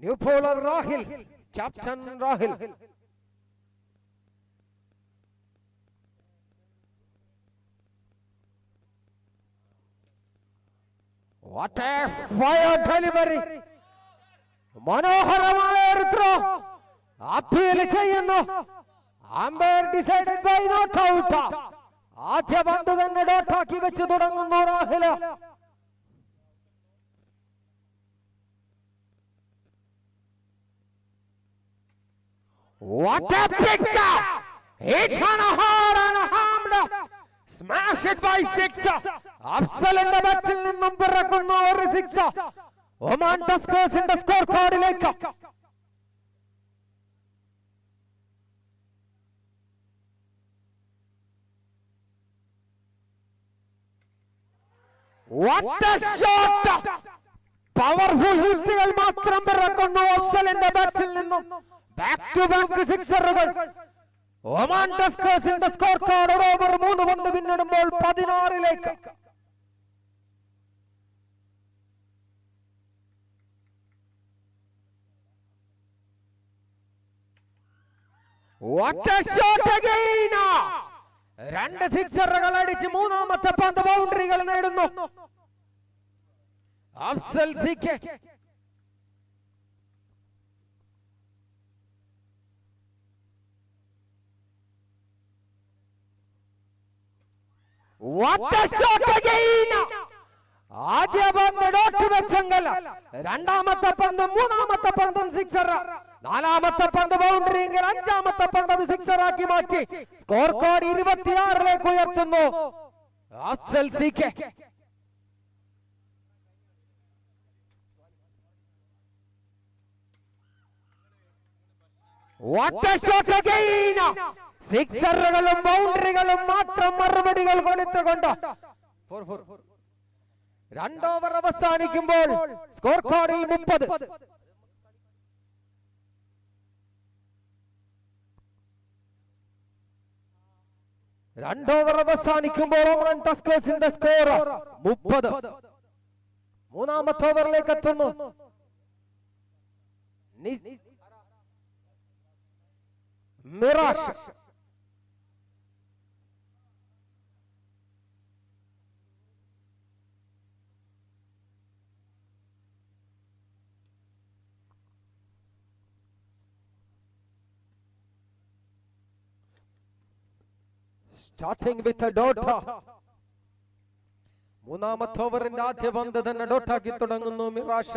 New bowler Rahil, Captain Rahil. What a fire delivery! മനോഹരമായ throw appeal ചെയ്യുന്നു. Umpire decided by not out. ആദ്യ പന്ത് തന്നെ ഡോട്ടാക്കി വെച്ച് തുടങ്ങുന്നു രാഹില. What a pick! It's on a hard and a hammer. Smash it by six. അഫ്സലിന്റെ ബാറ്റിൽ നിന്നും പിറക്കുന്ന ഒരു സിക്സ്. ഒമാൻ ടസ്കേഴ്സിന്റെ സ്കോർ കാർഡിലേക്ക്. What a shot! പവർഫുൾ ഹിറ്റുകൾ മാത്രം പിറക്കുന്നു അഫ്സലിന്റെ ബാറ്റിൽ നിന്നും. ബാക്ക് ടു ബാക്ക് സിക്സറുകൾ. ഒമാൻ ടസ്കേഴ്സിന്റെ സ്കോർ കാർഡ് ഓവർ 3 പന്ത് പിന്നിടുമ്പോൾ 16ലേക്ക്. What a shot again! രണ്ട് സിക്സറുകൾ അടിച്ച് മൂന്നാമത്തെ പന്ത് ബൗണ്ടറികൾ നേടുന്നു അഫ്സൽ സിക്ക്. What a shot again! ആദ്യ പന്ത് ഡോട്ട് വെച്ചെങ്കിൽ രണ്ടാമത്തെ പന്തും മൂന്നാമത്തെ പന്തും സിക്സർ. നാലാമത്തെ പന്ത് ബൗണ്ടറി എങ്കിൽ അഞ്ചാമത്തെ പന്ത് അത് സിക്സറാക്കി മാറ്റി സ്കോർ കാർഡ് 26ലേക്ക് ഉയർത്തുന്നു അഫ്സൽ സിക്ക്. What a shot again! സിക്സറുകളും ബൗണ്ടറികളും മാത്രം മറുപടികൾ കൊടുത്തുകൊണ്ട് 2 ഓവർ അവസാനിക്കുമ്പോൾ സ്കോർ കാർഡിൽ 30. ഓവർ അവസാനിക്കുമ്പോൾ ഒമാൻ ടസ്കേഴ്സിന്റെ സ്കോർ 30. മൂന്നാമത്തെ ഓവറിലേക്ക് എത്തുന്നു mirage. Starting with a dot. മൂന്നാമത്തെ ഓവറിന്റെ ആദ്യ പന്ത് തന്നെ ഡോട്ടാക്കി തുടങ്ങുന്നു മിറാഷ.